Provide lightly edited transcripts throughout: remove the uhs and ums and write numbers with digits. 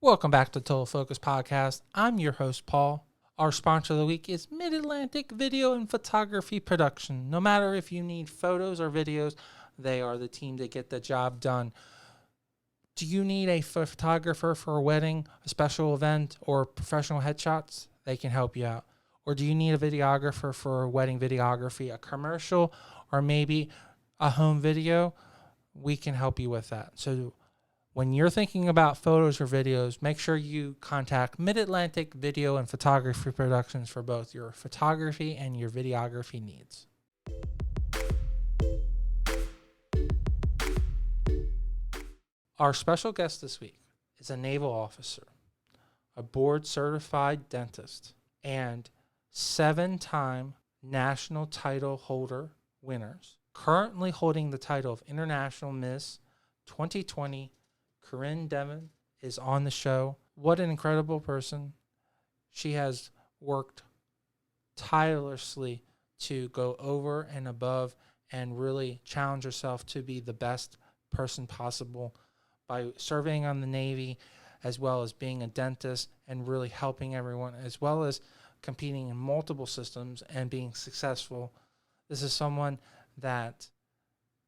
Welcome back to Total Focus Podcast. I'm your host, Paul. Our sponsor of the week is Mid-Atlantic Video and Photography Production. No matter if you need photos or videos, they are the team that get the job done. Do you need a photographer for a wedding, a special event, or professional headshots? They can help you out. Or do you need a videographer for wedding videography, a commercial, or maybe a home video? We can help you with that. So when you're thinking about photos or videos, make sure you contact Mid-Atlantic Video and Photography Productions for both your photography and your videography needs. Our special guest this week is a naval officer, a board-certified dentist, and 7-time national title holder winners, currently holding the title of International Miss 2020. Corinne Devin is on the show. What an incredible person. She has worked tirelessly to go over and above and really challenge herself to be the best person possible by serving on the Navy, as well as being a dentist and really helping everyone, as well as competing in multiple systems and being successful. This is someone that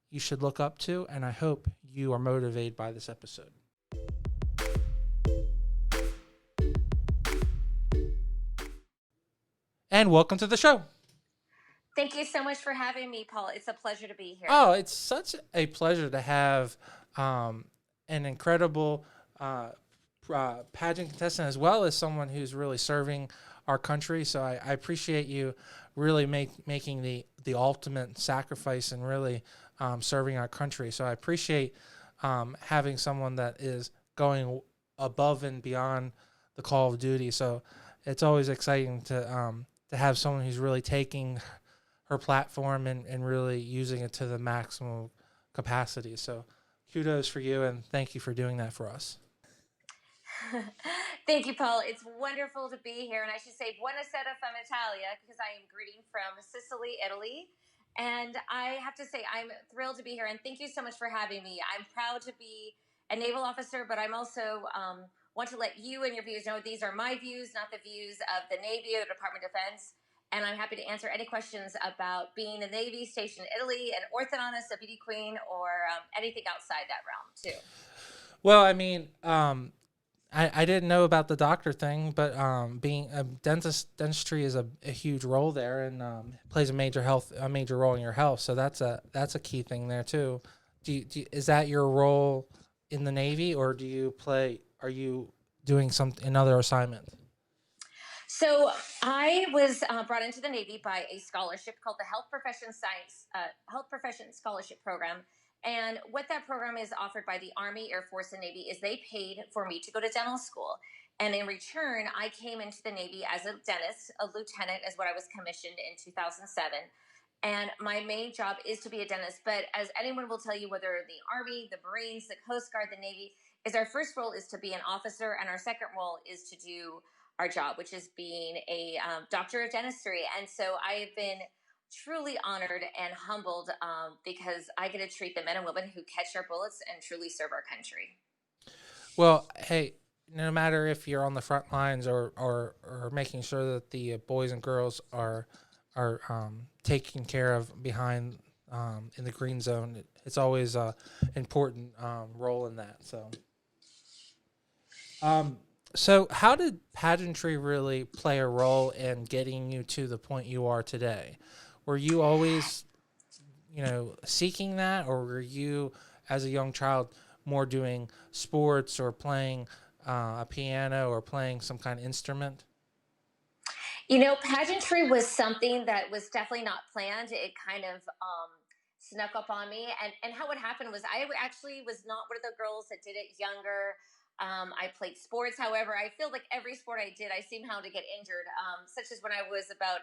you should look up to, and I hope you are motivated by this episode. And welcome to the show. Thank you so much for having me, Paul. It's a pleasure to be here. Oh, it's such a pleasure to have an incredible pageant contestant, as well as someone who's really serving our country. So I appreciate you really making the ultimate sacrifice and really serving our country. So I appreciate having someone that is going above and beyond the call of duty. So it's always exciting to have someone who's really taking her platform and really using it to the maximum capacity. So kudos for you, and thank you for doing that for us. Thank you, Paul. It's wonderful to be here. And I should say buonasera from Italia, because I am greeting from Sicily, Italy. And I have to say, I'm thrilled to be here. And thank you so much for having me. I'm proud to be a naval officer, but I'm also want to let you and your viewers know these are my views, not the views of the Navy or the Department of Defense. And I'm happy to answer any questions about being in the Navy, stationed in Italy, an orthodontist, a beauty queen, or anything outside that realm, too. Well, I mean, I didn't know about the doctor thing, but being a dentistry is a huge role there, and plays a major role in your health. So that's a key thing there too. Is that your role in the Navy, or are you doing another assignment? So I was brought into the Navy by a scholarship called the Health Profession Scholarship Program. And what that program is offered by the Army, Air Force, and Navy is they paid for me to go to dental school. And in return, I came into the Navy as a dentist. A lieutenant is what I was commissioned in 2007. And my main job is to be a dentist. But as anyone will tell you, whether the Army, the Marines, the Coast Guard, the Navy, is our first role is to be an officer, and our second role is to do our job, which is being a doctor of dentistry. And so I have been truly honored and humbled because I get to treat the men and women who catch our bullets and truly serve our country. Well, hey, no matter if you're on the front lines or making sure that the boys and girls are taken care of behind in the green zone, it's always an important role in that. So how did pageantry really play a role in getting you to the point you are today? Were you always, seeking that, or were you, as a young child, more doing sports or playing a piano or playing some kind of instrument? Pageantry was something that was definitely not planned. It kind of snuck up on me. And how it happened was I actually was not one of the girls that did it younger. I played sports. However, I feel like every sport I did, I seemed how to get injured, such as when I was about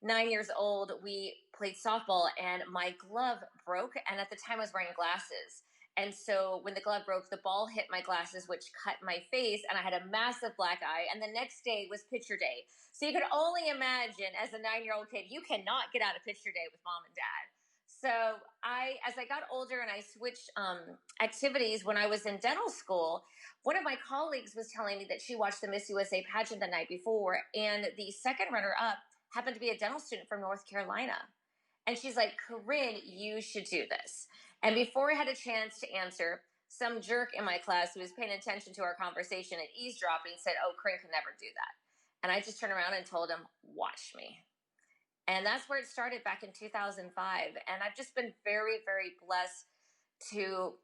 9 years old, we played softball and my glove broke. And at the time I was wearing glasses. And so when the glove broke, the ball hit my glasses, which cut my face, and I had a massive black eye. And the next day was picture day. So you could only imagine, as a 9-year-old kid, you cannot get out of picture day with mom and dad. So as I got older and I switched activities when I was in dental school, one of my colleagues was telling me that she watched the Miss USA pageant the night before, and the second runner-up happened to be a dental student from North Carolina. And she's like, Corinne, you should do this. And before I had a chance to answer, some jerk in my class who was paying attention to our conversation and eavesdropping said, oh, Corinne could never do that. And I just turned around and told him, watch me. And that's where it started back in 2005. And I've just been very, very blessed to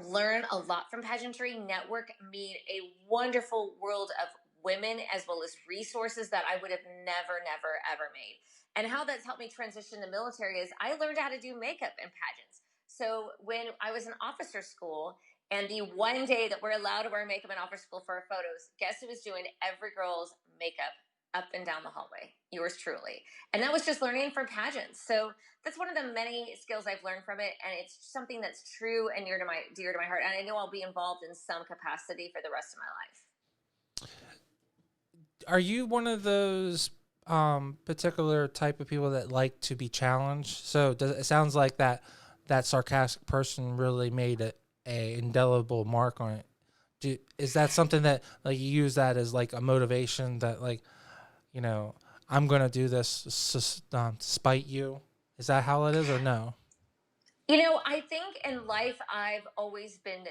learn a lot from pageantry, network, meet a wonderful world of women, as well as resources that I would have never, never, ever made. And how that's helped me transition the military is I learned how to do makeup in pageants. So when I was in officer school, and the one day that we're allowed to wear makeup in officer school for our photos, guess who was doing every girl's makeup up and down the hallway? Yours truly. And that was just learning from pageants. So that's one of the many skills I've learned from it, and it's something that's true and dear to my heart. And I know I'll be involved in some capacity for the rest of my life. Are you one of those particular type of people that like to be challenged? So it sounds like that sarcastic person really made a indelible mark on it. Is that something that like you use that as like a motivation that like, you know, I'm going to do this spite you? Is that how it is or no? You know, I think in life, I've always been,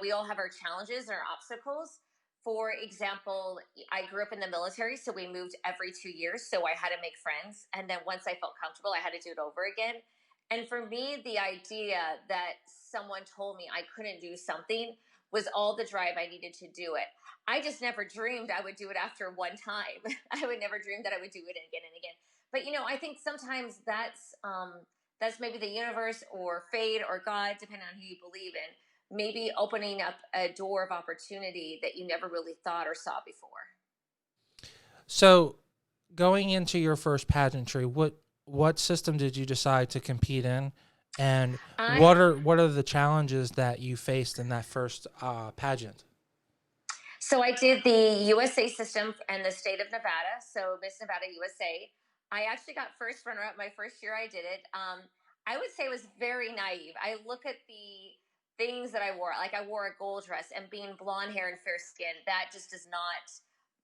we all have our challenges and our obstacles. For example, I grew up in the military, so we moved every 2 years. So I had to make friends. And then once I felt comfortable, I had to do it over again. And for me, the idea that someone told me I couldn't do something was all the drive I needed to do it. I just never dreamed I would do it after one time. I would never dream that I would do it again and again. But, I think sometimes that's maybe the universe or fate or God, depending on who you believe in, maybe opening up a door of opportunity that you never really thought or saw before. So going into your first pageantry, what system did you decide to compete in? And what are the challenges that you faced in that first pageant? So I did the USA system in the state of Nevada, so Miss Nevada USA. I actually got first runner-up my first year I did it. I would say it was very naive. I look at the things that I wore. Like I wore a gold dress, and being blonde hair and fair skin, that just does not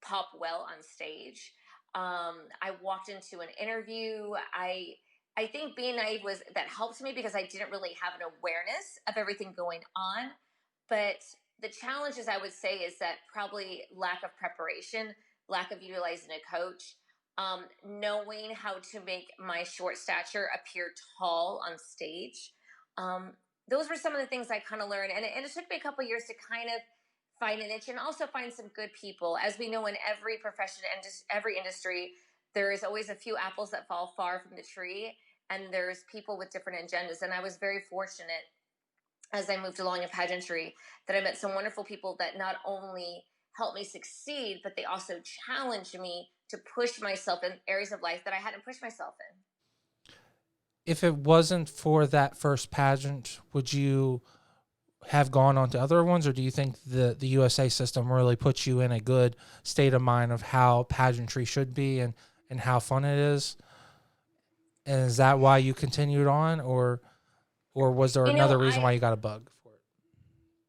pop well on stage. I walked into an interview. I think being naive that helped me because I didn't really have an awareness of everything going on. But the challenges I would say is that probably lack of preparation, lack of utilizing a coach, knowing how to make my short stature appear tall on stage. Those were some of the things I kind of learned. And it took me a couple of years to kind of find a niche and also find some good people. As we know, in every profession and just every industry, there is always a few apples that fall far from the tree, and there's people with different agendas. And I was very fortunate as I moved along in pageantry that I met some wonderful people that not only helped me succeed, but they also challenged me to push myself in areas of life that I hadn't pushed myself in. If it wasn't for that first pageant, would you have gone on to other ones, or do you think the USA system really puts you in a good state of mind of how pageantry should be and how fun it is? And is that why you continued on, or was there another reason why you got a bug for it?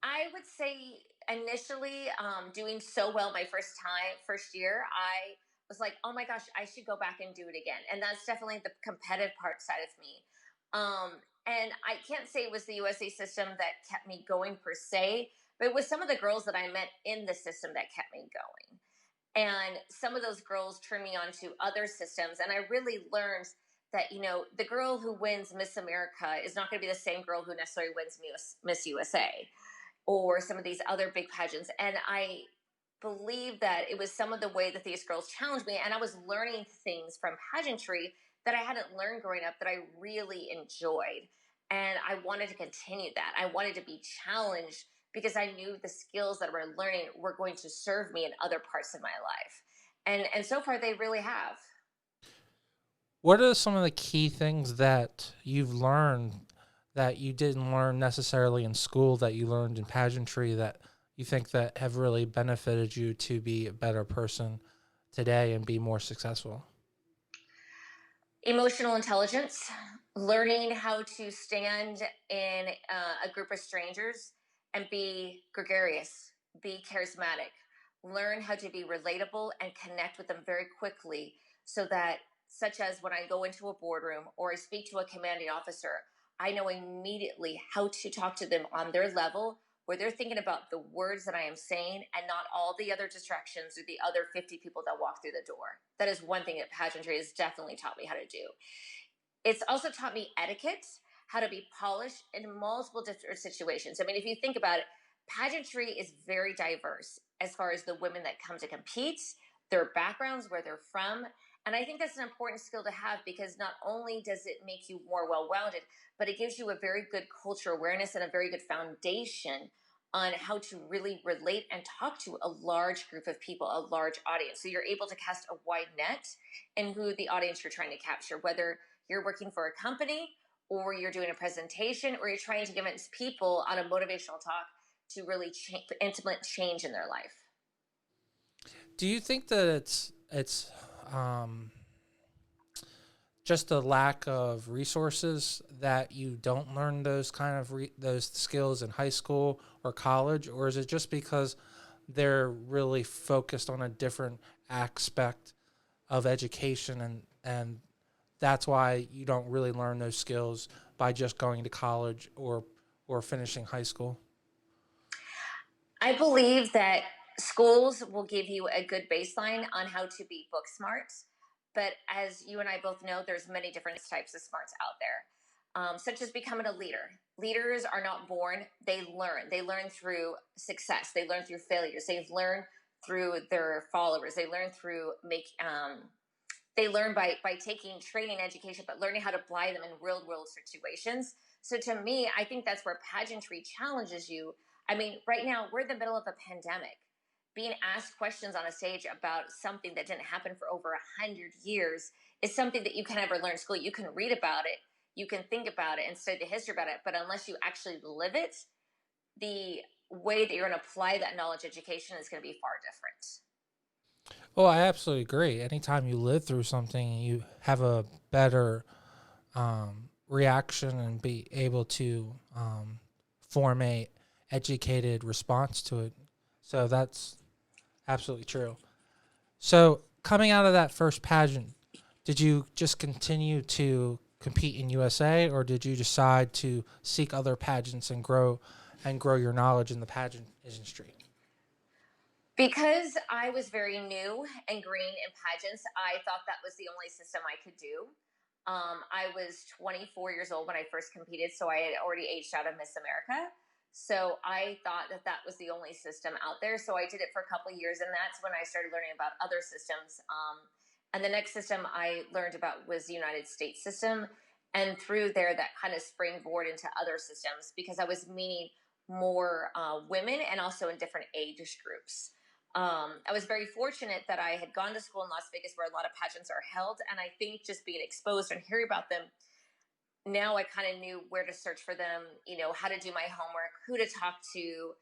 I would say initially, doing so well my first year, I was like, oh my gosh, I should go back and do it again. And that's definitely the competitive part side of me. And I can't say it was the USA system that kept me going per se, but it was some of the girls that I met in the system that kept me going. And some of those girls turned me on to other systems. And I really learned that, the girl who wins Miss America is not going to be the same girl who necessarily wins Miss USA or some of these other big pageants. And I believe that it was some of the way that these girls challenged me. And I was learning things from pageantry that I hadn't learned growing up that I really enjoyed. And I wanted to continue that. I wanted to be challenged because I knew the skills that I were learning were going to serve me in other parts of my life. And so far, they really have. What are some of the key things that you've learned that you didn't learn necessarily in school that you learned in pageantry that you think that have really benefited you to be a better person today and be more successful? Emotional intelligence, learning how to stand in a group of strangers and be gregarious, be charismatic, learn how to be relatable and connect with them very quickly so that, such as when I go into a boardroom or I speak to a commanding officer, I know immediately how to talk to them on their level where they're thinking about the words that I am saying and not all the other distractions or the other 50 people that walk through the door. That is one thing that pageantry has definitely taught me how to do. It's also taught me etiquette, how to be polished in multiple different situations. I mean, if you think about it, pageantry is very diverse as far as the women that come to compete, their backgrounds, where they're from. And I think that's an important skill to have because not only does it make you more well-rounded, but it gives you a very good culture awareness and a very good foundation on how to really relate and talk to a large group of people, a large audience. So you're able to cast a wide net in who the audience you're trying to capture, whether you're working for a company or you're doing a presentation or you're trying to convince people on a motivational talk to really implement change in their life. Do you think that it's um, just a lack of resources that you don't learn those kind of those skills in high school or college, or is it just because they're really focused on a different aspect of education and that's why you don't really learn those skills by just going to college or finishing high school? I believe that schools will give you a good baseline on how to be book smart, but as you and I both know, there's many different types of smarts out there, such as becoming a leader. Leaders are not born; they learn. They learn through success. They learn through failures. They learn through their followers. They learn through they learn by taking training education, but learning how to apply them in real world situations. So to me, I think that's where pageantry challenges you. I mean, right now we're in the middle of a pandemic. Being asked questions on a stage about something that didn't happen for over 100 years is something that you can never learn in school. You can read about it, you can think about it and study the history about it, but unless you actually live it, the way that you're going to apply that knowledge education is going to be far different. Oh, I absolutely agree. Anytime you live through something, you have a better reaction and be able to form a educated response to it. So that's absolutely true. So coming out of that first pageant, did you just continue to compete in USA, or did you decide to seek other pageants and grow your knowledge in the pageant industry? Because I was very new and green in pageants, I thought that was the only system I could do. I was 24 years old when I first competed, so I had already aged out of Miss America. So I thought that that was the only system out there. So I did it for a couple of years, and that's when I started learning about other systems. And the next system I learned about was the United States system. And through there, that kind of springboard into other systems because I was meeting more women and also in different age groups. I was very fortunate that I had gone to school in Las Vegas where a lot of pageants are held. And I think just being exposed and hearing about them, now I kind of knew where to search for them, how to do my homework, who to talk to,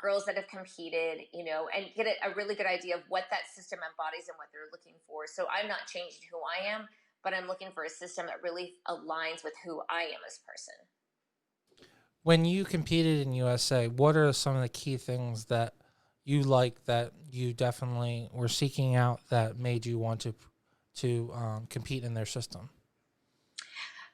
girls that have competed, and get a really good idea of what that system embodies and what they're looking for. So I'm not changing who I am, but I'm looking for a system that really aligns with who I am as a person. When you competed in USA, what are some of the key things that you like that you definitely were seeking out that made you want to compete in their system?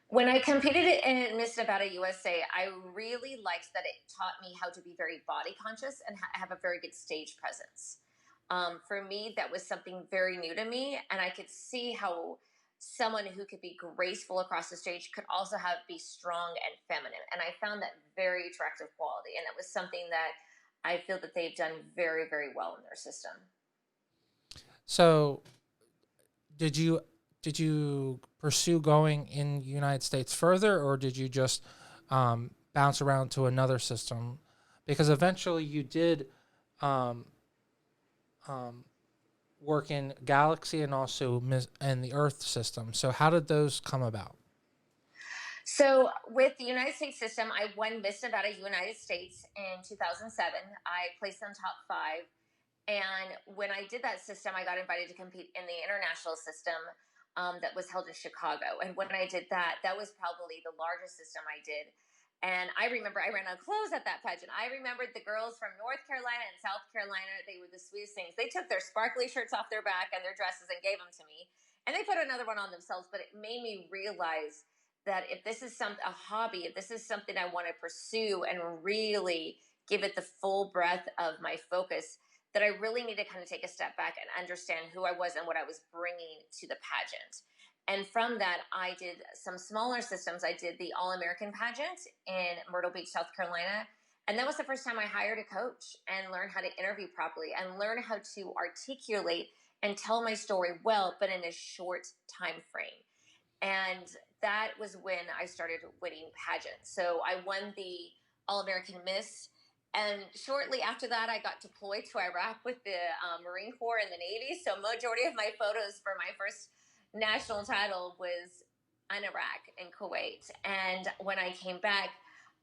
When I competed in Miss Nevada USA, I really liked that it taught me how to be very body conscious and have a very good stage presence. For me, that was something very new to me, and I could see how someone who could be graceful across the stage could also be strong and feminine. And I found that very attractive quality, and it was something that I feel that they've done very, very well in their system. So, did you pursue going in the United States further, or did you just bounce around to another system? Because eventually you did um, um, work in Galaxy and also in the Earth system. So how did those come about? So, with the United States system, I won Miss Nevada United States in 2007. I placed in top five. And when I did that system, I got invited to compete in the international system. that was held in Chicago. And when I did that, that was probably the largest system I did. And I remember I ran out of clothes at that pageant. I remembered the girls from North Carolina and South Carolina. They were the sweetest things. They took their sparkly shirts off their back and their dresses and gave them to me. And they put another one on themselves. But it made me realize that if this is a hobby, if this is something I want to pursue and really give it the full breadth of my focus, that I really need to kind of take a step back and understand who I was and what I was bringing to the pageant. And from that, I did some smaller systems. I did the All-American pageant in Myrtle Beach, South Carolina. And that was the first time I hired a coach and learned how to interview properly and learn how to articulate and tell my story well, but in a short time frame. And that was when I started winning pageants. So I won the All-American Miss. And shortly after that, I got deployed to Iraq with the Marine Corps and the Navy. So majority of my photos for my first national title was in Iraq and Kuwait. And when I came back,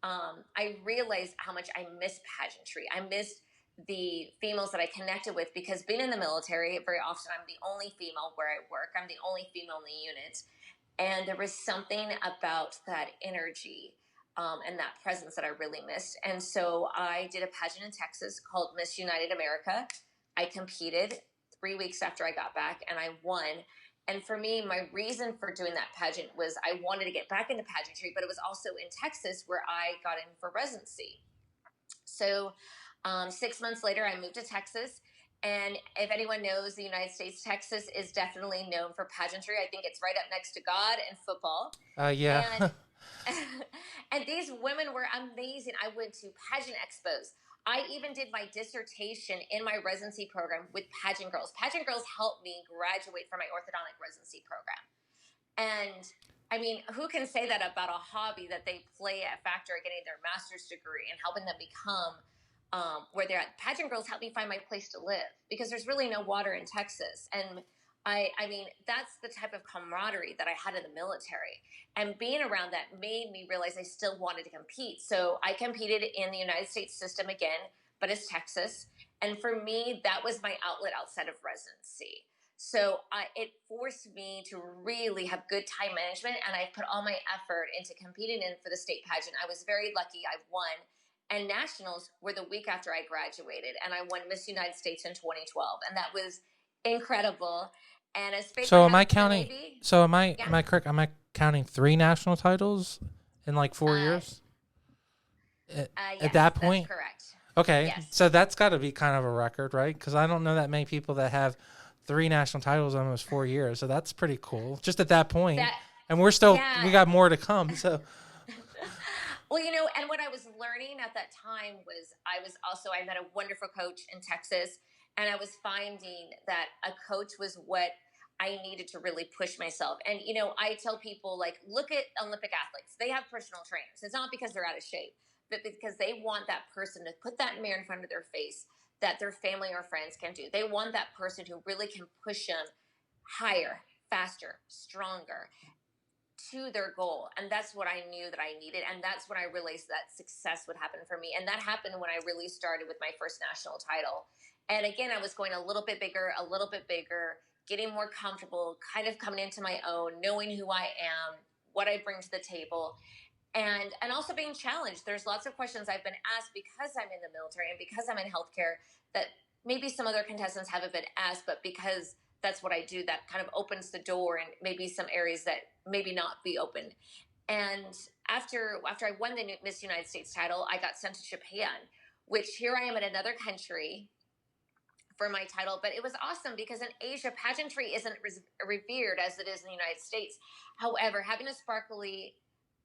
I realized how much I missed pageantry. I missed the females that I connected with, because being in the military, very often I'm the only female where I work. I'm the only female in the unit. And there was something about that energy and that presence that I really missed. And so I did a pageant in Texas called Miss United America. I competed 3 weeks after I got back, and I won. And for me, my reason for doing that pageant was I wanted to get back into pageantry, but it was also in Texas where I got in for residency. So 6 months later, I moved to Texas. And if anyone knows the United States, Texas is definitely known for pageantry. I think it's right up next to God and football. Yeah. And, and these women were amazing. I went to pageant expos. I even did my dissertation in my residency program with pageant girls. Pageant girls helped me graduate from my orthodontic residency program. And I mean, who can say that about a hobby that they play a factor in getting their master's degree and helping them become where they're at? Pageant girls helped me find my place to live, because there's really no water in Texas. And I mean, that's the type of camaraderie that I had in the military. And being around that made me realize I still wanted to compete. So I competed in the United States system again, but it's Texas. And for me, that was my outlet outside of residency. So it forced me to really have good time management, and I put all my effort into competing in for the state pageant. I was very lucky. I won. And nationals were the week after I graduated, and I won Miss United States in 2012. And that was incredible. And as So am I counting? So am I correct? Am I counting 3 national titles in like 4 years? Yes, at that point, that's correct. Okay, Yes. So that's got to be kind of a record, right? Because I don't know that many people that have 3 national titles in almost 4 years. So that's pretty cool. Just at that point, and we're still we got more to come. So. Well, and what I was learning at that time was I met a wonderful coach in Texas, and I was finding that a coach was what I needed to really push myself. And, I tell people, like, look at Olympic athletes. They have personal trainers. It's not because they're out of shape, but because they want that person to put that mirror in front of their face that their family or friends can do. They want that person who really can push them higher, faster, stronger to their goal. And that's what I knew that I needed. And that's when I realized that success would happen for me. And that happened when I really started with my first national title. And again, I was going a little bit bigger, getting more comfortable, kind of coming into my own, knowing who I am, what I bring to the table, and also being challenged. There's lots of questions I've been asked because I'm in the military and because I'm in healthcare that maybe some other contestants haven't been asked, but because that's what I do, that kind of opens the door and maybe some areas that maybe not be open. And after I won the Miss United States title, I got sent to Japan, which here I am in another country for my title. But it was awesome because in Asia, pageantry isn't revered as it is in the United States. However, having a sparkly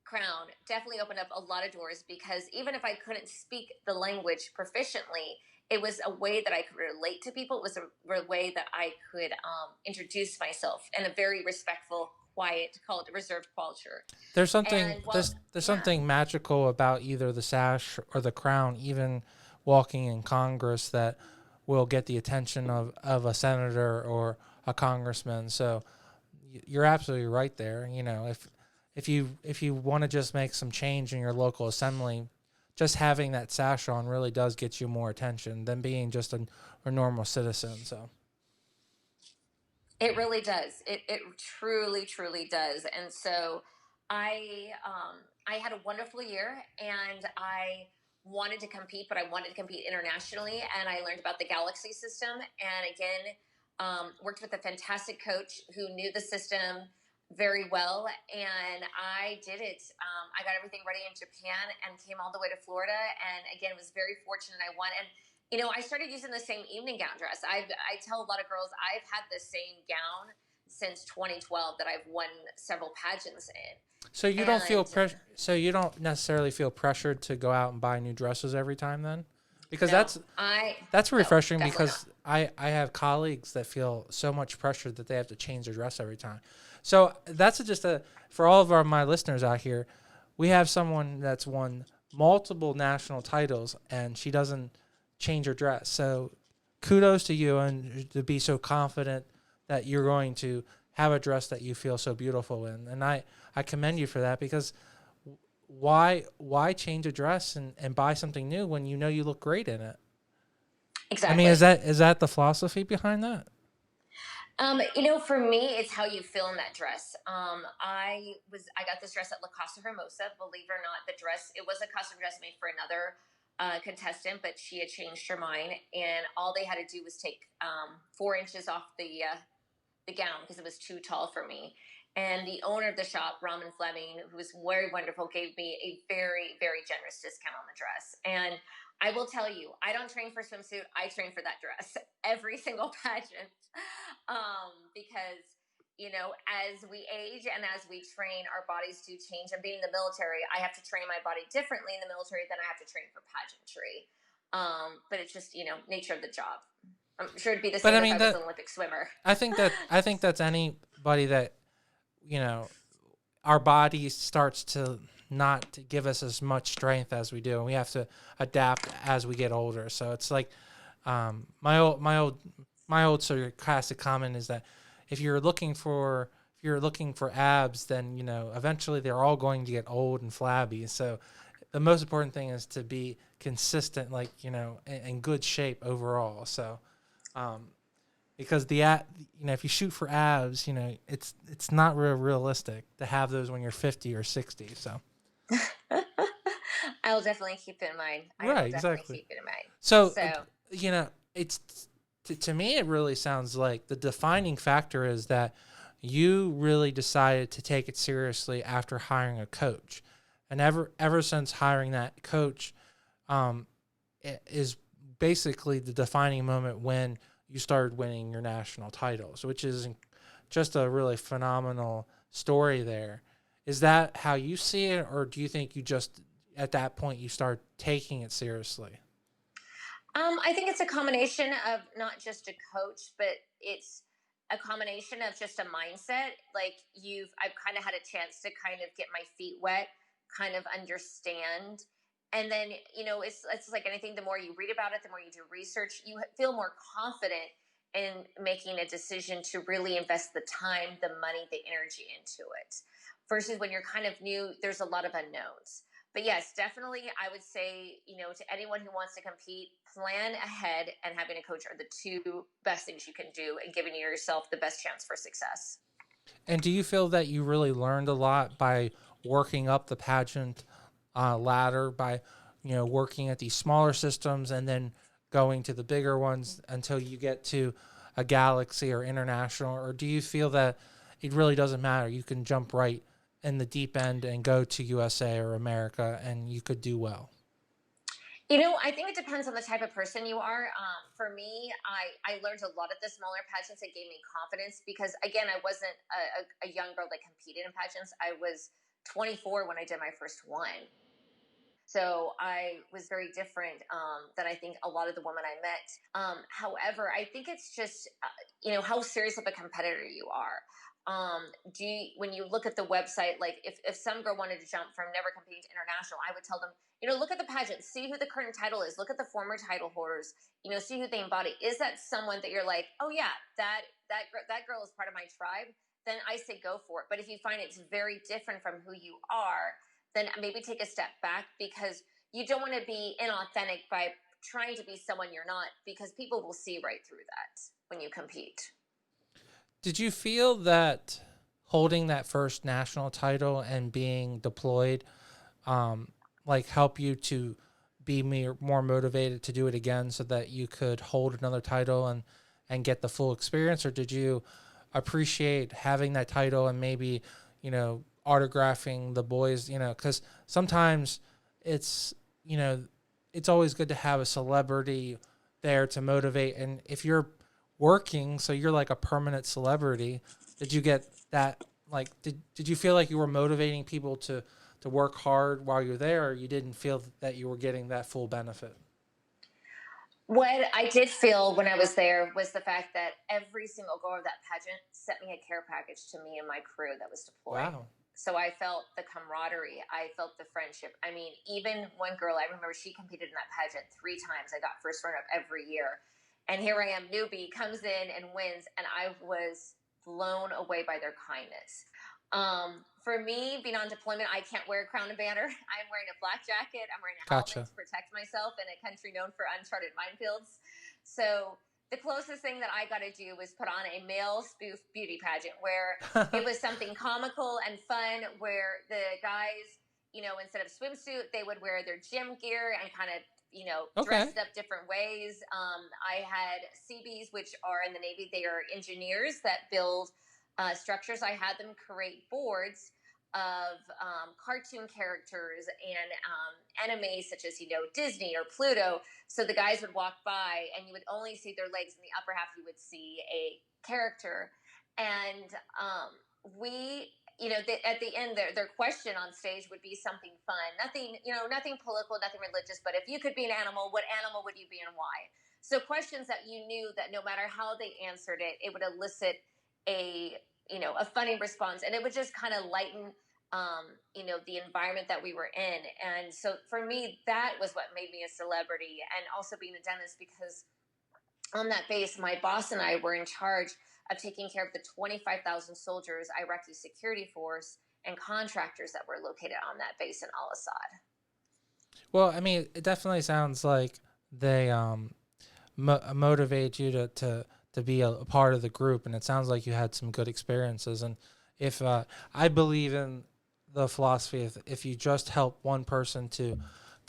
crown definitely opened up a lot of doors, because even if I couldn't speak the language proficiently, it was a way that I could relate to people. It was a way that I could introduce myself in a very respectful, quiet, reserved culture. There's something there's something magical about either the sash or the crown, even walking in Congress, that will get the attention of a senator or a congressman. So you're absolutely right there. If you want to just make some change in your local assembly, just having that sash on really does get you more attention than being just a normal citizen. So It really does. It truly, truly does. And so I had a wonderful year, and I wanted to compete, but I wanted to compete internationally. And I learned about the Galaxy system. And again, worked with a fantastic coach who knew the system very well. And I did it. I got everything ready in Japan and came all the way to Florida. And again, was very fortunate. I won. And I started using the same evening gown dress. I tell a lot of girls I've had the same gown since 2012 that I've won several pageants in. So you don't feel pressure. So you don't necessarily feel pressured to go out and buy new dresses every time, then, because No, that's refreshing. definitely Because I have colleagues that feel so much pressure that they have to change their dress every time. So that's just for all of my listeners out here. We have someone that's won multiple national titles, and she doesn't change her dress. So kudos to you, and to be so confident that you're going to have a dress that you feel so beautiful in. And I commend you for that, because why change a dress and buy something new when you know you look great in it? Exactly. I mean, is that the philosophy behind that? For me, it's how you feel in that dress. I got this dress at La Casa Hermosa. Believe it or not, it was a custom dress made for another contestant, but she had changed her mind, and all they had to do was take 4 inches off the gown because it was too tall for me. And the owner of the shop, Ramen Fleming, who was very wonderful, gave me a very, very generous discount on the dress. And I will tell you, I don't train for swimsuit. I train for that dress every single pageant, because as we age and as we train, our bodies do change. And being in the military, I have to train my body differently in the military than I have to train for pageantry. But it's just nature of the job. I'm sure it'd be the same if I was an Olympic swimmer. I think that's anybody that our body starts to not to give us as much strength as we do, and we have to adapt as we get older. So it's like my old sarcastic comment is that if you're looking for abs, then eventually they're all going to get old and flabby. So the most important thing is to be consistent, in good shape overall. So because if you shoot for abs, it's not realistic to have those when you're 50 or 60. So I'll definitely keep it in mind. Right, exactly. Keep it in mind. So it's to me, it really sounds like the defining factor is that you really decided to take it seriously after hiring a coach, and ever since hiring that coach, it is basically the defining moment when you started winning your national titles, which is just a really phenomenal story there. Is that how you see it, or do you think you just, at that point, you start taking it seriously? I think it's a combination of not just a coach, but it's a combination of just a mindset. I've kind of had a chance to kind of get my feet wet, kind of understand. And then, it's like anything, the more you read about it, the more you do research, you feel more confident in making a decision to really invest the time, the money, the energy into it. Versus when you're kind of new, there's a lot of unknowns. But yes, definitely, I would say, to anyone who wants to compete, plan ahead and having a coach are the two best things you can do in giving yourself the best chance for success. And do you feel that you really learned a lot by working up the pageant ladder, by working at these smaller systems and then going to the bigger ones until you get to a Galaxy or International? Or do you feel that it really doesn't matter? You can jump right in the deep end and go to USA or America and you could do well? I think it depends on the type of person you are. For me, I learned a lot at the smaller pageants that gave me confidence because, again, I wasn't a young girl that competed in pageants. I was 24 when I did my first one. So I was very different than I think a lot of the women I met. However, I think it's just, how serious of a competitor you are. When you look at the website, like if some girl wanted to jump from never competing to international, I would tell them, look at the pageant, see who the current title is, look at the former title holders, see who they embody. Is that someone that you're like, oh yeah, that girl is part of my tribe? Then I say go for it. But if you find it's very different from who you are, then maybe take a step back, because you don't want to be inauthentic by trying to be someone you're not, because people will see right through that when you compete. Did you feel that holding that first national title and being deployed, like help you to be more motivated to do it again so that you could hold another title and get the full experience? Or did you appreciate having that title and maybe, autographing the boys, because sometimes it's, it's always good to have a celebrity there to motivate. And if you're working, so you're like a permanent celebrity, did you get that? Like, did you feel like you were motivating people to work hard while you're there, or you didn't feel that you were getting that full benefit? What I did feel when I was there was the fact that every single goer of that pageant sent me a care package to me and my crew that was deployed. Wow. So I felt the camaraderie. I felt the friendship. I mean, even one girl, I remember she competed in that pageant 3 times. I got first runner up every year. And here I am, newbie, comes in and wins. And I was blown away by their kindness. For me, being on deployment, I can't wear a crown and banner. I'm wearing a black jacket. I'm wearing a helmet Gotcha. to protect myself in a country known for uncharted minefields. So the closest thing that I got to do was put on a male spoof beauty pageant where it was something comical and fun, where the guys, instead of swimsuit, they would wear their gym gear and kind of, Okay. dressed up different ways. I had CBs, which are in the Navy. They are engineers that build structures. I had them create boards of cartoon characters and anime such as Disney or Pluto. So the guys would walk by and you would only see their legs. In the upper half you would see a character. And we at the end their question on stage would be something fun, nothing political, nothing religious, but if you could be an animal, what animal would you be and why? So questions that you knew that no matter how they answered it, it would elicit a funny response, and it would just kind of lighten the environment that we were in. And so for me, that was what made me a celebrity. And also being a dentist, because on that base, my boss and I were in charge of taking care of the 25,000 soldiers, Iraqi security force, and contractors that were located on that base in Al Asad. Well, I mean, it definitely sounds like they motivate you to be a part of the group, and it sounds like you had some good experiences. And if I believe in the philosophy, if you just help one person to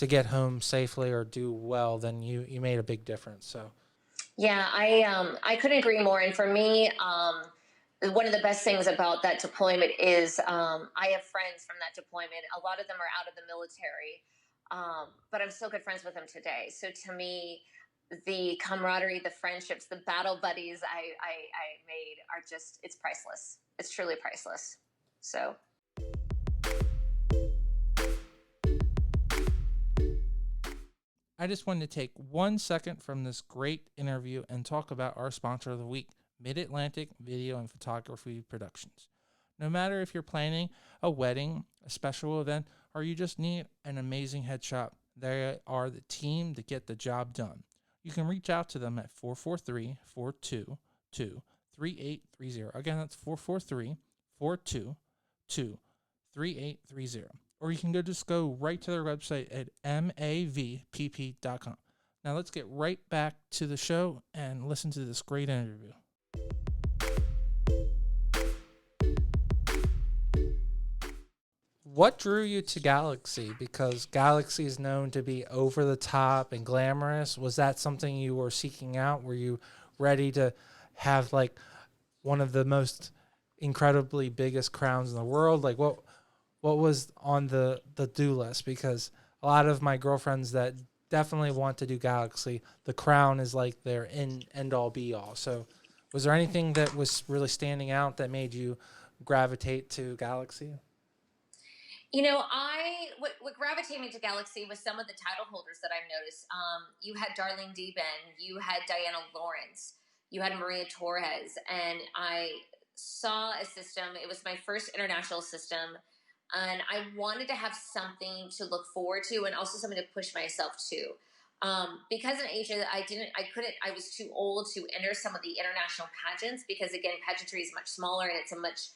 get home safely or do well, then you made a big difference. So yeah, I couldn't agree more. And for me, one of the best things about that deployment is I have friends from that deployment. A lot of them are out of the military, but I'm still good friends with them today. So to me, the camaraderie, the friendships, the battle buddies I made are just, it's priceless. It's truly priceless. So. I just wanted to take 1 second from this great interview and talk about our sponsor of the week, Mid-Atlantic Video and Photography Productions. No matter if you're planning a wedding, a special event, or you just need an amazing headshot, they are the team to get the job done. You can reach out to them at 443-422-3830. Again, that's 443-422-3830. Or you can just go right to their website at mavpp.com. Now let's get right back to the show and listen to this great interview. What drew you to Galaxy? Because Galaxy is known to be over the top and glamorous. Was that something you were seeking out? Were you ready to have like one of the most incredibly biggest crowns in the world? Like what was on the do list? Because a lot of my girlfriends that definitely want to do Galaxy, the crown is like their end all be all. So was there anything that was really standing out that made you gravitate to Galaxy? What gravitated me to Galaxy was some of the title holders that I've noticed. You had Darlene Deben, you had Diana Lawrence, you had Maria Torres, and I saw a system. It was my first international system, and I wanted to have something to look forward to and also something to push myself to. Because in Asia, I was too old to enter some of the international pageants because, again, pageantry is much smaller and it's a much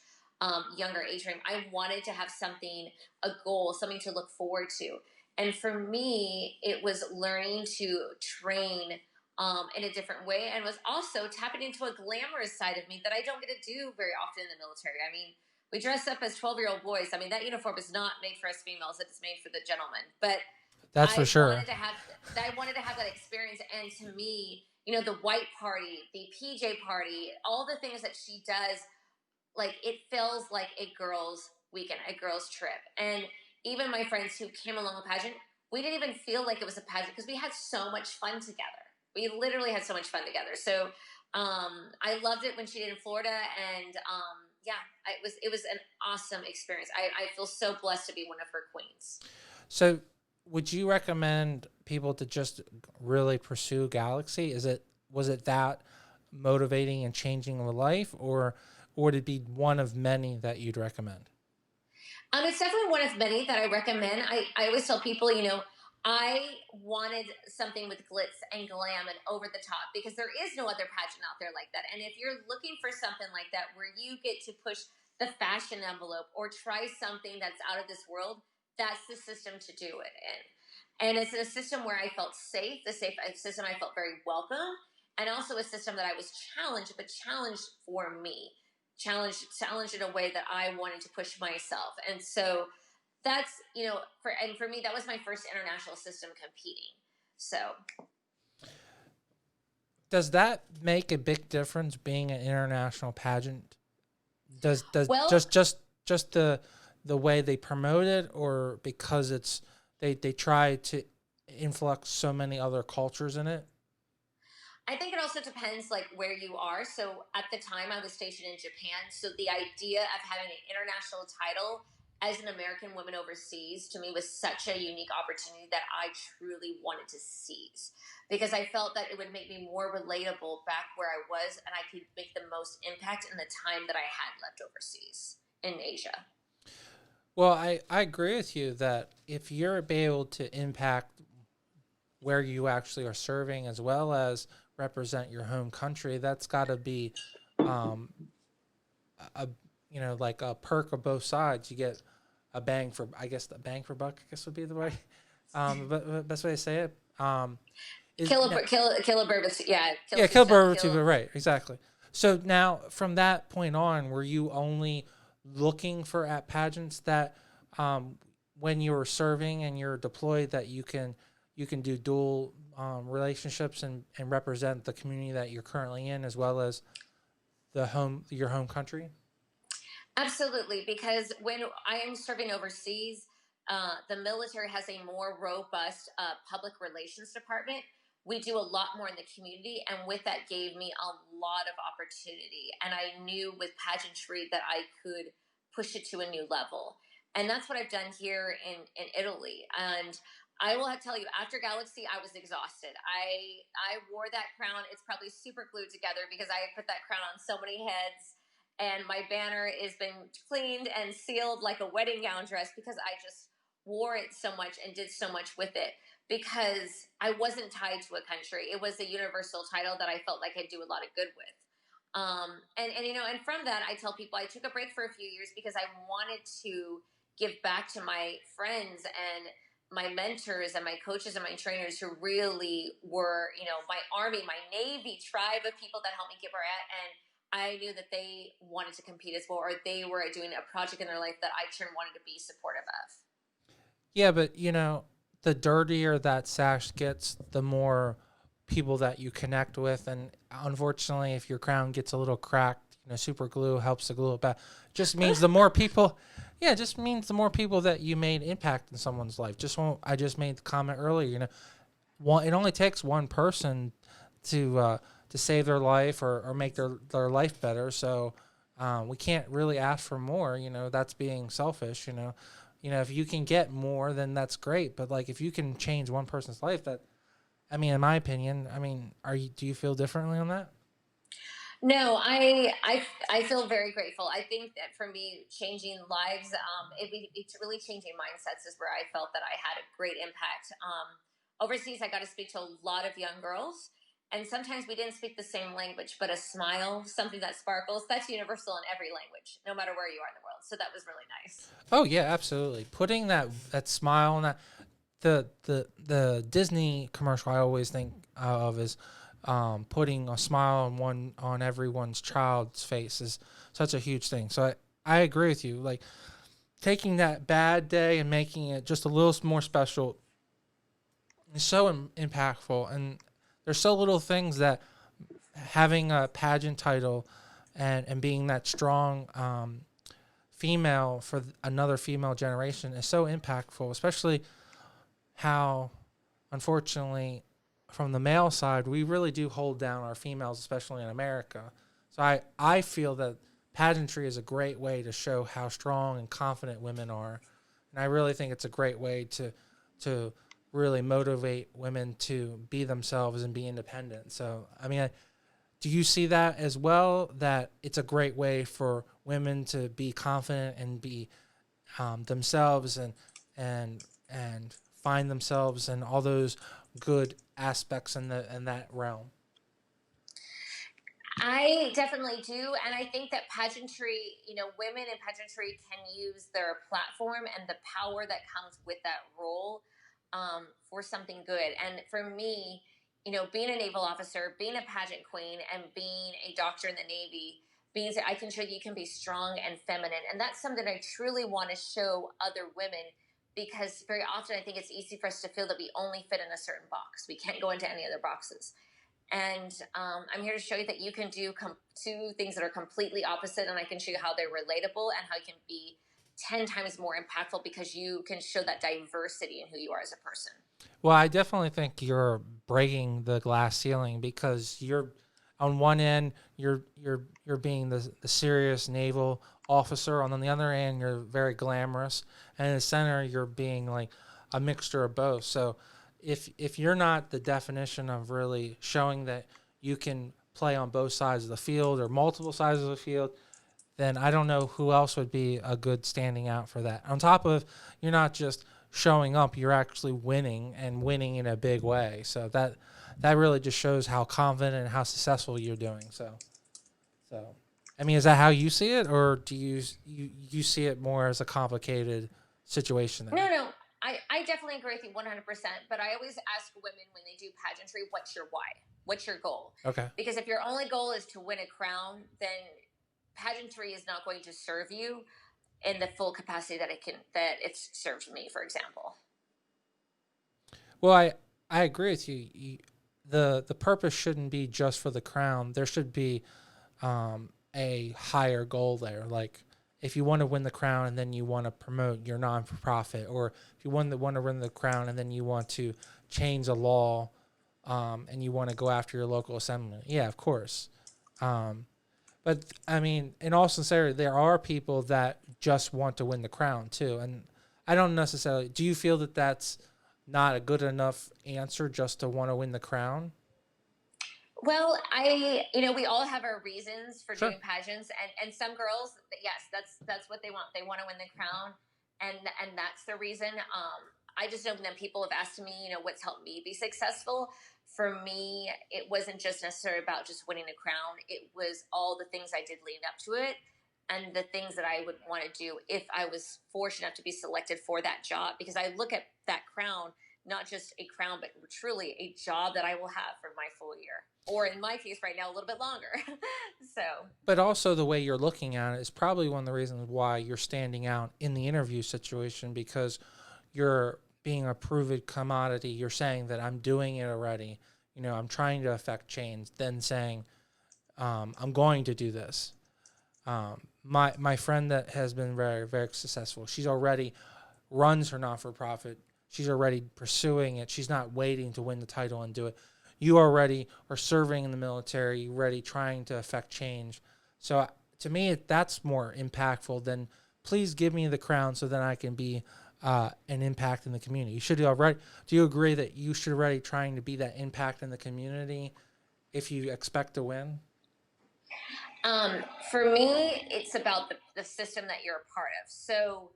younger age range. I wanted to have something, a goal, something to look forward to. And for me, it was learning to train in a different way, and was also tapping into a glamorous side of me that I don't get to do very often in the military. I mean, we dress up as 12-year-old boys. I mean, that uniform is not made for us females; it's made for the gentlemen. But That's for I sure. wanted to have I wanted to have that experience, and to me, the white party, the PJ party, all the things that she does, like it feels like a girls' weekend, a girls' trip. And even my friends who came along with pageant, we didn't even feel like it was a pageant because we had so much fun together. We literally had so much fun together. So I loved it when she did in Florida, and yeah, it was an awesome experience. I feel so blessed to be one of her queens. So, would you recommend people to just really pursue Galaxy? Was it that motivating and changing their life, or would it be one of many that you'd recommend? It's definitely one of many that I recommend. I always tell people, I wanted something with glitz and glam and over the top because there is no other pageant out there like that. And if you're looking for something like that where you get to push the fashion envelope or try something that's out of this world, that's the system to do it in. And it's a system where I felt safe, a system I felt very welcome, and also a system that I was challenged, but challenged for me, challenged in a way that I wanted to push myself. And so that's, for me, that was my first international system competing. So Does that make a big difference being an international pageant? Does well, just the way they promote it, or because they try to influx so many other cultures in it? I think it also depends like where you are. So at the time I was stationed in Japan. So the idea of having an international title as an American woman overseas to me was such a unique opportunity that I truly wanted to seize because I felt that it would make me more relatable back where I was and I could make the most impact in the time that I had left overseas in Asia. Well, I agree with you that if you're able to impact where you actually are serving as well as represent your home country, that's got to be um, a like a perk of both sides. You get a bang for, I guess, the bang for buck, I guess would be the way, but best way to say it. Is now, Kill a bird with, yeah, kill yeah, two kill stones. bird with two, but right, exactly. So now, from that point on, were you only looking for at pageants that, when you were serving and you're deployed, that you can do dual relationships and represent the community that you're currently in as well as your home country? Absolutely, because when I am serving overseas, the military has a more robust public relations department. We do a lot more in the community, and with that, gave me a lot of opportunity. And I knew with pageantry that I could push it to a new level, and that's what I've done here in Italy. And I will have to tell you, after Galaxy, I was exhausted. I wore that crown. It's probably super glued together because I put that crown on so many heads, and my banner has been cleaned and sealed like a wedding gown dress because I just wore it so much and did so much with it because I wasn't tied to a country. It was a universal title that I felt like I'd do a lot of good with. And from that, I tell people I took a break for a few years because I wanted to give back to my friends and my mentors and my coaches and my trainers who really were, my army, my Navy tribe of people that helped me get where I'm at. And I knew that they wanted to compete as well, or they were doing a project in their life that I turned wanted to be supportive of. Yeah, but the dirtier that sash gets, the more people that you connect with, and unfortunately, if your crown gets a little cracked, super glue helps to glue it back. Just means the more people, yeah, it just means the more people that you made impact in someone's life. I just made the comment earlier. It only takes one person to save their life or make their life better. So we can't really ask for more. That's being selfish. If you can get more, then that's great. But like if you can change one person's life, in my opinion, do you feel differently on that? No, I feel very grateful. I think that for me, changing lives, it's really changing mindsets is where I felt that I had a great impact. Overseas, I got to speak to a lot of young girls, and sometimes we didn't speak the same language, but a smile, something that sparkles, that's universal in every language, no matter where you are in the world. So that was really nice. Oh yeah, absolutely. Putting that smile on that, the Disney commercial I always think of is putting a smile on everyone's child's face is such a huge thing. So I agree with you. Like taking that bad day and making it just a little more special is so impactful. And there's so little things that having a pageant title and being that strong female for another female generation is so impactful, especially how, unfortunately, from the male side, we really do hold down our females, especially in America. So I feel that pageantry is a great way to show how strong and confident women are. And I really think it's a great way to really motivate women to be themselves and be independent. So, I mean, do you see that as well, that it's a great way for women to be confident and be themselves and find themselves and all those good aspects in that realm? I definitely do. And I think that pageantry, women in pageantry can use their platform and the power that comes with that role for something good. And for me, being a naval officer, being a pageant queen, and being a doctor in the Navy means that I can show you can be strong and feminine. And that's something I truly want to show other women, because very often I think it's easy for us to feel that we only fit in a certain box. We can't go into any other boxes. And I'm here to show you that you can do two things that are completely opposite, and I can show you how they're relatable and how you can be 10 times more impactful because you can show that diversity in who you are as a person. Well, I definitely think you're breaking the glass ceiling, because you're on one end, you're being the serious naval officer. On the other end, you're very glamorous, and in the center, you're being like a mixture of both. So if you're not the definition of really showing that you can play on both sides of the field or multiple sides of the field, then I don't know who else would be a good standing out for that. On top of, you're not just showing up, you're actually winning, and winning in a big way. So that really just shows how confident and how successful you're doing. So I mean, is that how you see it, or do you see it more as a complicated situation there? No. I definitely agree with you 100%. But I always ask women when they do pageantry, what's your why? What's your goal? Okay. Because if your only goal is to win a crown, then pageantry is not going to serve you in the full capacity that it's served me, for example. Well, I agree with you. The purpose shouldn't be just for the crown. There should be a higher goal there. Like, if you want to win the crown and then you want to promote your non-for-profit, or if you want to win the crown and then you want to change a law, and you want to go after your local assembly, yeah, of course. But I mean, in all sincerity, there are people that just want to win the crown too, and I don't necessarily. Do you feel that that's not a good enough answer just to want to win the crown? Well, we all have our reasons for Sure. doing pageants, and some girls, yes, that's what they want. They want to win the crown, and that's the reason. I just know that people have asked me, what's helped me be successful. For me, it wasn't just necessarily about just winning a crown. It was all the things I did leading up to it, and the things that I would want to do if I was fortunate enough to be selected for that job. Because I look at that crown, not just a crown, but truly a job that I will have for my full year. Or in my case right now, a little bit longer. So, But also the way you're looking at it is probably one of the reasons why you're standing out in the interview situation, because you're being a proven commodity. You're saying that I'm doing it already. I'm trying to affect change. Then saying, I'm going to do this. My friend that has been very, very successful, she's already runs her not-for-profit. She's already pursuing it. She's not waiting to win the title and do it. You already are serving in the military. You're already trying to affect change. So to me, that's more impactful than, please give me the crown so that I can be an impact in the community. You should already. Do you agree that you should already trying to be that impact in the community if you expect to win? for me, it's about the system that you're a part of. So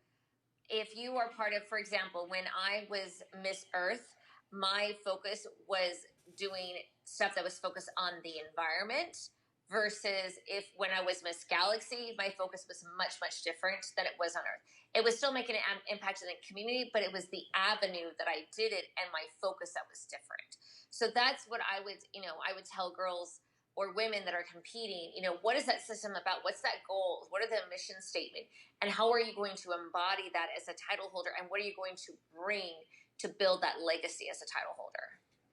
if you are part of, for example, when I was Miss Earth, my focus was doing stuff that was focused on the environment versus if when I was Miss Galaxy, my focus was much, much different than it was on Earth. It was still making an impact in the community, but it was the avenue that I did it and my focus that was different. So that's what I would, I would tell girls or women that are competing, what is that system about? What's that goal? What are the mission statement? And how are you going to embody that as a title holder? And what are you going to bring to build that legacy as a title holder?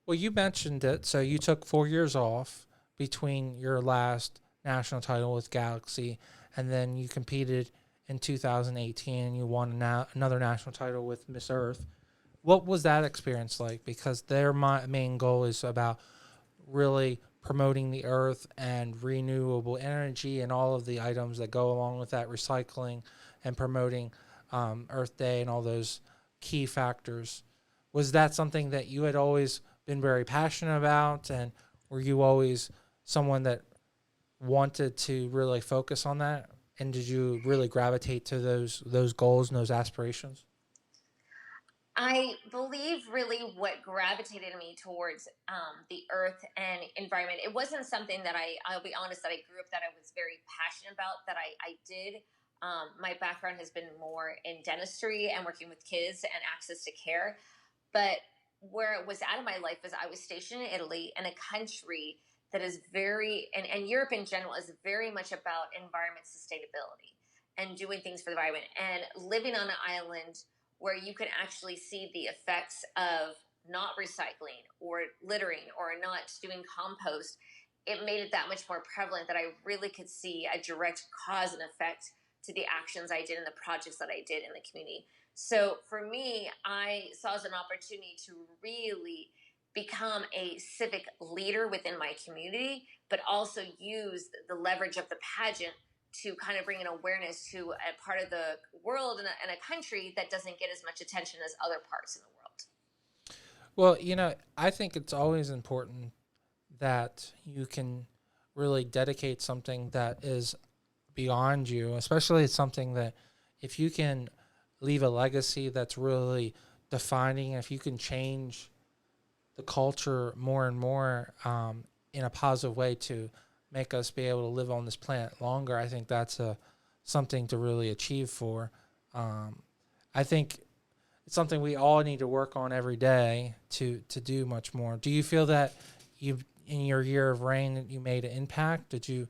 Well, you mentioned it. So you took 4 years off between your last national title with Galaxy, and then you competed in 2018 and you won another national title with Miss Earth. What was that experience like? Because their main goal is about really promoting the earth and renewable energy and all of the items that go along with that, recycling and promoting Earth Day and all those key factors. Was that something that you had always been very passionate about, and were you always someone that wanted to really focus on that? And did you really gravitate to those goals and those aspirations? I believe really what gravitated me towards the earth and environment. It wasn't something that I'll be honest, that I grew up that I was very passionate about, that I did. My background has been more in dentistry and working with kids and access to care. But where it was out of my life is I was stationed in Italy, in a country that is and Europe in general is very much about environment sustainability and doing things for the environment, and living on an island where you can actually see the effects of not recycling or littering or not doing compost. It made it that much more prevalent that I really could see a direct cause and effect to the actions I did and the projects that I did in the community. So for me, I saw as an opportunity to really become a civic leader within my community, but also use the leverage of the pageant to kind of bring an awareness to a part of the world and a country that doesn't get as much attention as other parts in the world. Well, I think it's always important that you can really dedicate something that is beyond you, especially it's something that if you can leave a legacy that's really defining, if you can change the culture more and more in a positive way to make us be able to live on this planet longer, I think that's something to really achieve for. I think it's something we all need to work on every day to do much more. Do you feel that in your year of reign that you made an impact? Do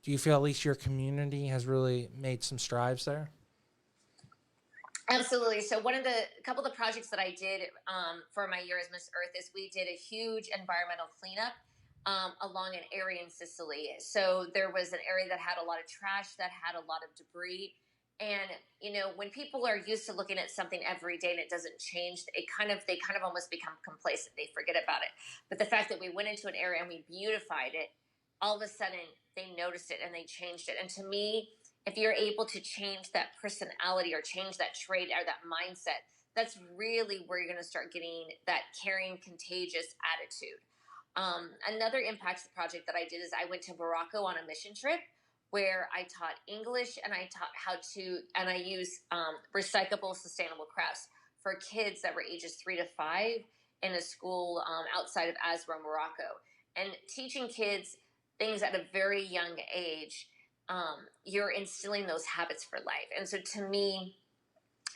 you feel at least your community has really made some strides there? Absolutely. So a couple of the projects that I did for my year as Miss Earth is we did a huge environmental cleanup along an area in Sicily. So there was an area that had a lot of trash, that had a lot of debris. And, when people are used to looking at something every day and it doesn't change, they kind of almost become complacent. They forget about it. But the fact that we went into an area and we beautified it, all of a sudden they noticed it and they changed it. And to me, if you're able to change that personality or change that trait or that mindset, that's really where you're going to start getting that caring, contagious attitude. Another impact project that I did is I went to Morocco on a mission trip where I taught English and I taught and I use recyclable, sustainable crafts for kids that were ages 3 to 5 in a school outside of Asra, Morocco. And teaching kids things at a very young age, you're instilling those habits for life. And so to me,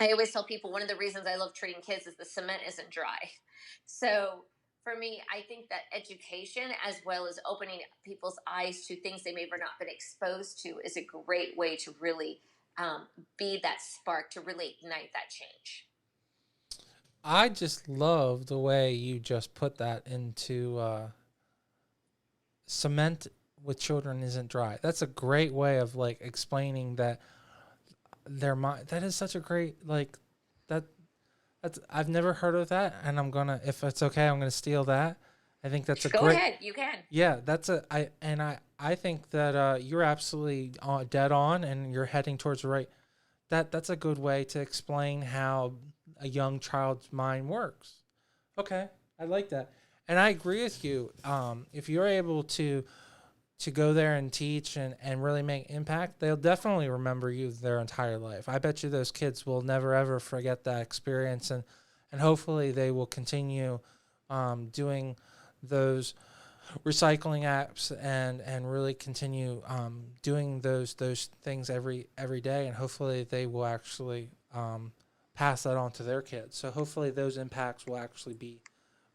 I always tell people one of the reasons I love treating kids is the cement isn't dry. So for me, I think that education, as well as opening people's eyes to things they may have not been exposed to, is a great way to really be that spark to really ignite that change. I just love the way you just put that into cement with children isn't dry. That's a great way of explaining that their mind. That is such a great that. That's I've never heard of that, and I'm gonna, if it's okay, I'm gonna steal that. I think that's a Go great. ahead, you can. Yeah, I think that you're absolutely dead on, and you're heading towards the right. That's a good way to explain how a young child's mind works. Okay, I like that, and I agree with you. If you're able to go there and teach and really make impact, they'll definitely remember you their entire life. I bet you those kids will never, ever forget that experience, and hopefully they will continue doing those recycling apps and really continue doing those things every day, and hopefully they will actually pass that on to their kids. So hopefully those impacts will actually be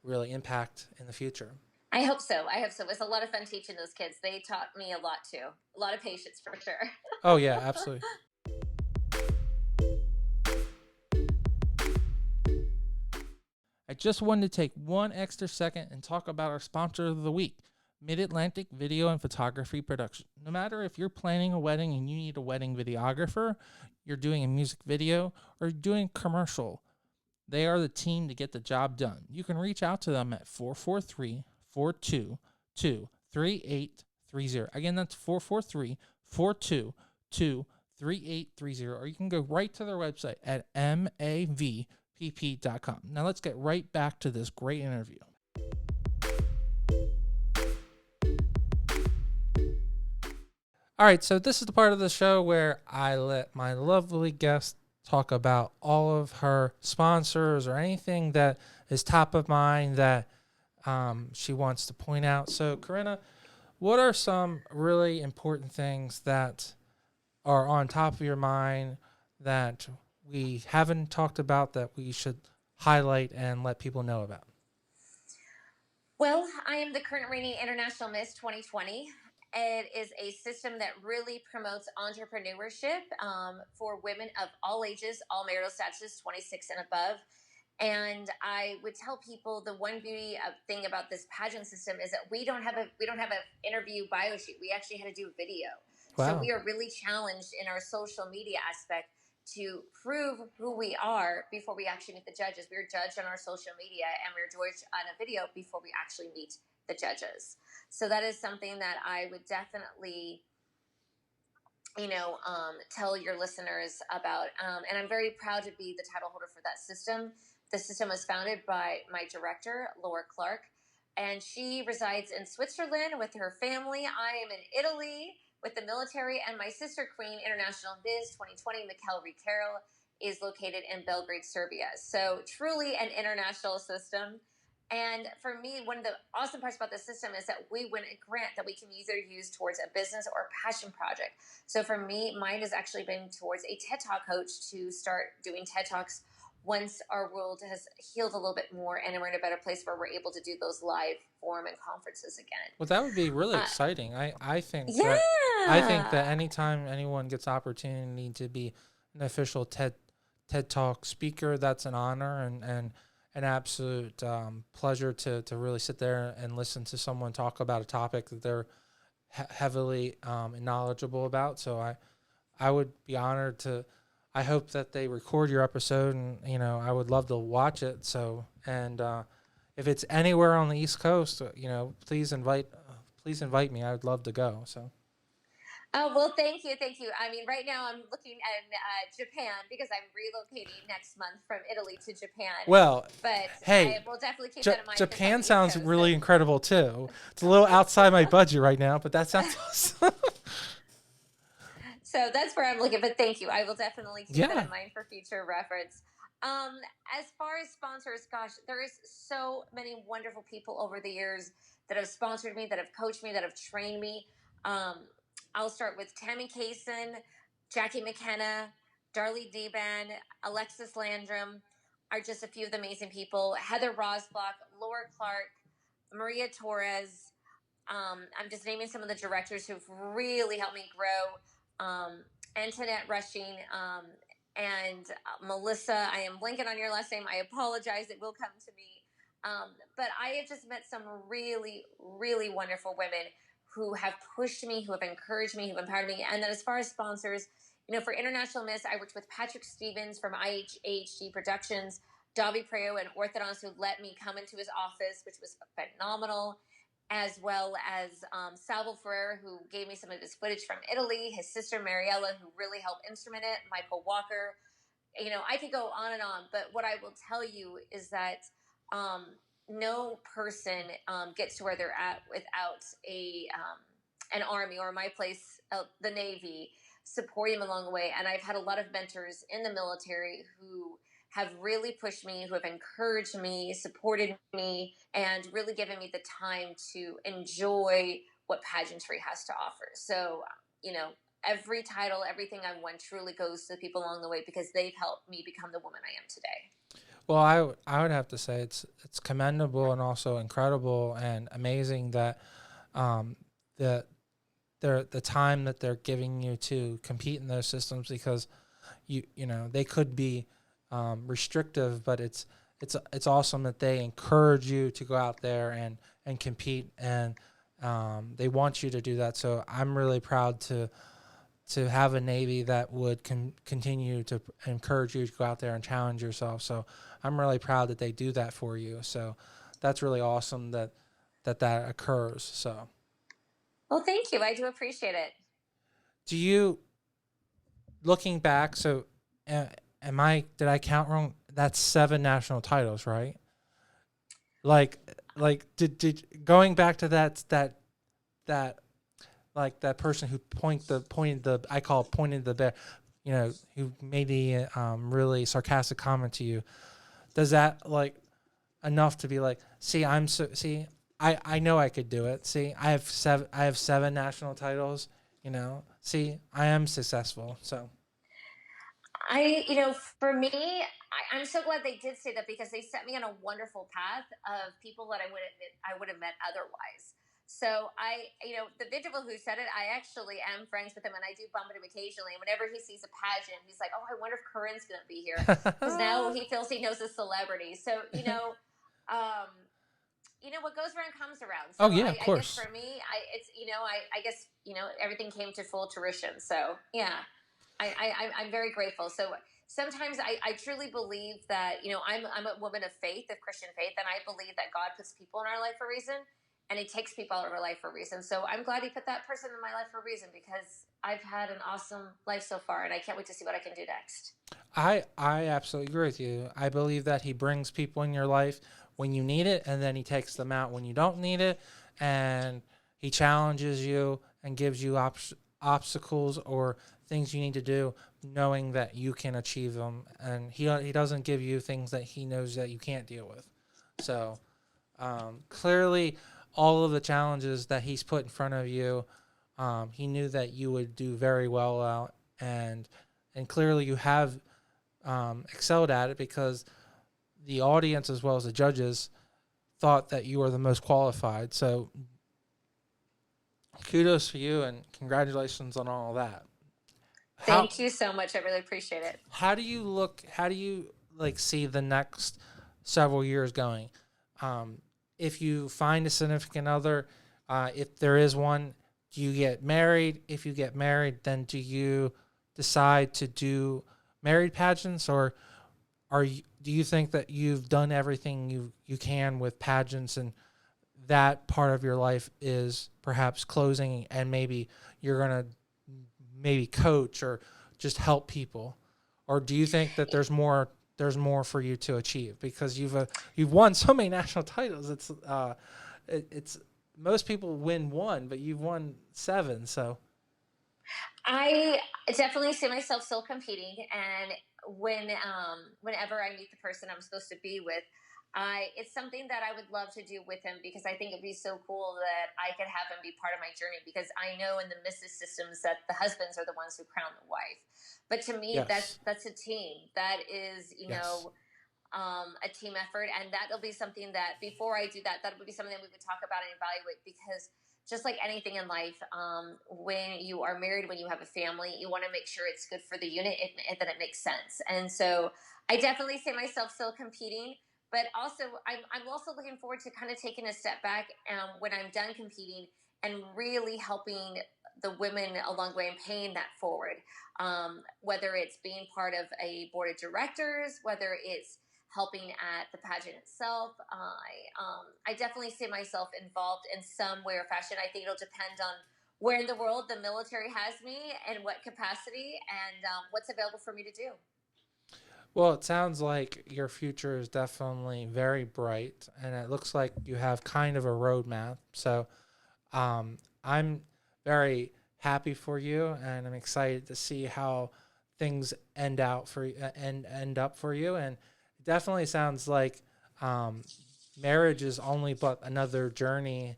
really impact in the future. I hope so. I hope so. It was a lot of fun teaching those kids. They taught me a lot too. A lot of patience for sure. Oh yeah, absolutely. I just wanted to take one extra second and talk about our sponsor of the week, Mid-Atlantic Video and Photography Production. No matter if you're planning a wedding and you need a wedding videographer, you're doing a music video, or doing a commercial, they are the team to get the job done. You can reach out to them at 443-422-3830. Again, that's 443-422-3830. Or you can go right to their website at mavpp.com. Now let's get right back to this great interview. All right, so this is the part of the show where I let my lovely guest talk about all of her sponsors or anything that is top of mind that she wants to point out. So, Corinne, what are some really important things that are on top of your mind that we haven't talked about that we should highlight and let people know about? Well, I am the current reigning International Miss 2020. It is a system that really promotes entrepreneurship for women of all ages, all marital statuses, 26 and above. And I would tell people the one beauty thing about this pageant system is that we don't have an interview bio shoot. We actually had to do a video. Wow. So we are really challenged in our social media aspect to prove who we are before we actually meet the judges. We are judged on our social media, and we're judged on a video before we actually meet the judges. So that is something that I would definitely, tell your listeners about. And I'm very proud to be the title holder for that system. The system was founded by my director, Laura Clark, and she resides in Switzerland with her family. I am in Italy with the military, and my sister queen, International Biz 2020, Mikkel Carroll, is located in Belgrade, Serbia. So truly an international system. And for me, one of the awesome parts about this system is that we win a grant that we can either use towards a business or a passion project. So for me, mine has actually been towards a TED Talk coach to start doing TED Talks once our world has healed a little bit more and we're in a better place where we're able to do those live forum and conferences again. Well, that would be really exciting. I think yeah. that anytime anyone gets opportunity to be an official TED Talk speaker, that's an honor and an absolute pleasure to really sit there and listen to someone talk about a topic that they're heavily knowledgeable about. So I would be honored to. I hope that they record your episode, and I would love to watch it. So, and if it's anywhere on the East Coast, please invite me. I would love to go. So. Oh, well, thank you. I mean, right now I'm looking at Japan because I'm relocating next month from Italy to Japan. Well, but hey, I will definitely keep that in mind. Japan sounds really incredible too. It's a little outside my budget right now, but that sounds awesome. So that's where I'm looking, but thank you. I will definitely keep that in mind for future reference. As far as sponsors, gosh, there is so many wonderful people over the years that have sponsored me, that have coached me, that have trained me. I'll start with Tammy Kaysen, Jackie McKenna, Darlie Deban, Alexis Landrum are just a few of the amazing people. Heather Rosblock, Laura Clark, Maria Torres. I'm just naming some of the directors who've really helped me grow. Antoinette Rushing, and Melissa. I am blanking on your last name. I apologize. It will come to me. But I have just met some really, really wonderful women who have pushed me, who have encouraged me, who have empowered me. And then as far as sponsors, for International Miss, I worked with Patrick Stevens from IHHG Productions, Davi Preo, and Orthodontist, who let me come into his office, which was phenomenal, as well as Salvo Ferreira, who gave me some of his footage from Italy, his sister Mariella, who really helped instrument it, Michael Walker. I could go on and on, but what I will tell you is that no person gets to where they're at without an army, or in my place, the Navy, supporting them along the way. And I've had a lot of mentors in the military who have really pushed me, who have encouraged me, supported me, and really given me the time to enjoy what pageantry has to offer. So, you know, every title, everything I won truly goes to the people along the way because they've helped me become the woman I am today. Well, I would have to say it's commendable and also incredible and amazing that the the time that they're giving you to compete in those systems, because you know they could be restrictive, but it's awesome that they encourage you to go out there and compete, and they want you to do that. So I'm really proud to have a Navy that would continue to encourage you to go out there and challenge yourself. So I'm really proud that they do that for you. So that's really awesome that occurs. So Well, thank you. I do appreciate it. do you, looking back, so did I count wrong? That's 7 national titles, right? Like did going back to that like that person who pointed the I call it pointed the bear, you know, who made the really sarcastic comment to you. Does that like enough to be like, see, I know I could do it. See, I have 7 national titles, you know. See, I am successful. So You know, for me, I'm so glad they did say that because they set me on a wonderful path of people that I would have met otherwise. So you know, the individual who said it, I actually am friends with him, and I do bump into him occasionally. And whenever he sees a pageant, he's like, "Oh, I wonder if Corinne's going to be here," because now he feels he knows a celebrity. So um, you know, what goes around comes around. So oh yeah, of I guess course. for me, it's you know, I guess you know everything came to full fruition. So yeah, I'm very grateful. So sometimes I truly believe that you know I'm a woman of faith, of Christian faith, and I believe that God puts people in our life for a reason, and He takes people out of our life for a reason. So I'm glad He put that person in my life for a reason because I've had an awesome life so far, and I can't wait to see what I can do next. I absolutely agree with you. I believe that he brings people in your life when you need it, and then he takes them out when you don't need it, and he challenges you and gives you obstacles or things you need to do, knowing that you can achieve them, and he doesn't give you things that he knows that you can't deal with. So clearly, all of the challenges that he's put in front of you, he knew that you would do very well out, and clearly you have excelled at it because the audience as well as the judges thought that you were the most qualified. So kudos for you and congratulations on all that. Thank you so much. I really appreciate it. How do you like see the next several years going? If you find a significant other, if there is one, do you get married? If you get married, then do you decide to do married pageants, or do you think that you've done everything you can with pageants and that part of your life is perhaps closing, and maybe you're going to maybe coach or just help people? Or do you think that there's more for you to achieve because you've won so many national titles? It's most people win 1, but you've won 7. So I definitely see myself still competing, and whenever I meet the person I'm supposed to be with, it's something that I would love to do with him because I think it'd be so cool that I could have him be part of my journey. Because I know in the Mrs. systems that the husbands are the ones who crown the wife, but to me, yes, that's a team. That is, you yes, know, a team effort, and that'll be something that before I do that, that would be something that we would talk about and evaluate because just like anything in life, when you are married, when you have a family, you want to make sure it's good for the unit and that it makes sense. And so I definitely see myself still competing, but also I'm also looking forward to kind of taking a step back when I'm done competing and really helping the women along the way and paying that forward. Whether it's being part of a board of directors, whether it's helping at the pageant itself. I definitely see myself involved in some way or fashion. I think it'll depend on where in the world the military has me and what capacity and what's available for me to do. well, it sounds like your future is definitely very bright, and it looks like you have kind of a roadmap. So I'm very happy for you, and I'm excited to see how things end out for you and end up for you. And it definitely sounds like marriage is only but another journey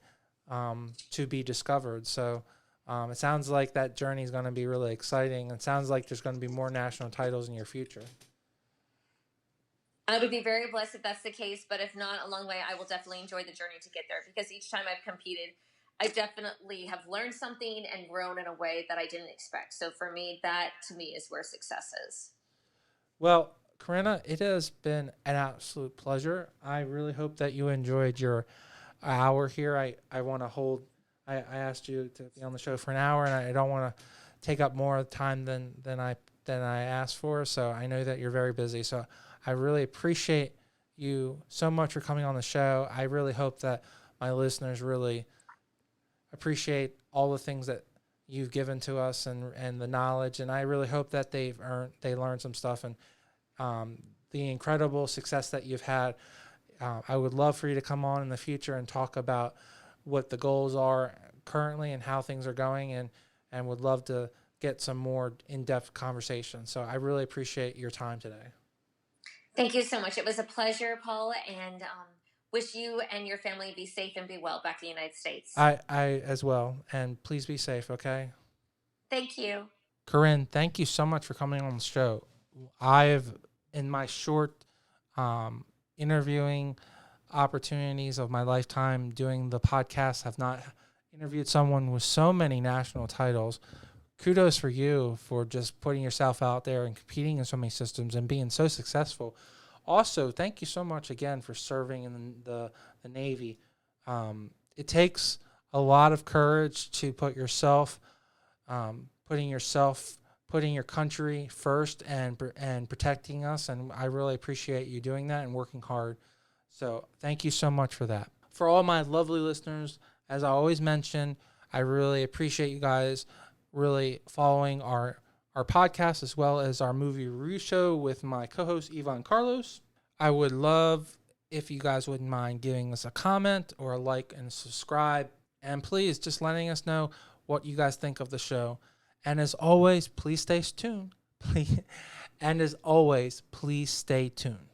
to be discovered. So it sounds like that journey is going to be really exciting. It sounds like there's going to be more national titles in your future. I would be very blessed if that's the case, but if not, along the way, I will definitely enjoy the journey to get there, because each time I've competed, I definitely have learned something and grown in a way that I didn't expect. So for me, that to me is where success is. Well, Corinna, it has been an absolute pleasure. I really hope that you enjoyed your hour here. I want to hold, I asked you to be on the show for an hour, and I don't want to take up more time than I asked for. So I know that you're very busy. So I really appreciate you so much for coming on the show. I really hope that my listeners really appreciate all the things that you've given to us and the knowledge. And I really hope that they learned some stuff, and the incredible success that you've had. I would love for you to come on in the future and talk about what the goals are currently and how things are going, and would love to get some more in-depth conversation. So I really appreciate your time today. Thank you so much. It was a pleasure, Paul, and wish you and your family be safe and be well back in the United States. I as well, and please be safe, okay? Thank you. Corinne, thank you so much for coming on the show. I've, in my short interviewing opportunities of my lifetime doing the podcast, have not interviewed someone with so many national titles. Kudos for you for just putting yourself out there and competing in so many systems and being so successful. Also, thank you so much again for serving in the Navy. It takes a lot of courage to put putting your country first and protecting us, and I really appreciate you doing that and working hard. So thank you so much for that. For all my lovely listeners, as I always mention, I really appreciate you guys really following our podcast, as well as our movie review show with my co-host Ivan Carlos. I would love if you guys wouldn't mind giving us a comment or a like and subscribe, and please just letting us know what you guys think of the show. And as always, please stay tuned. And as always, please stay tuned.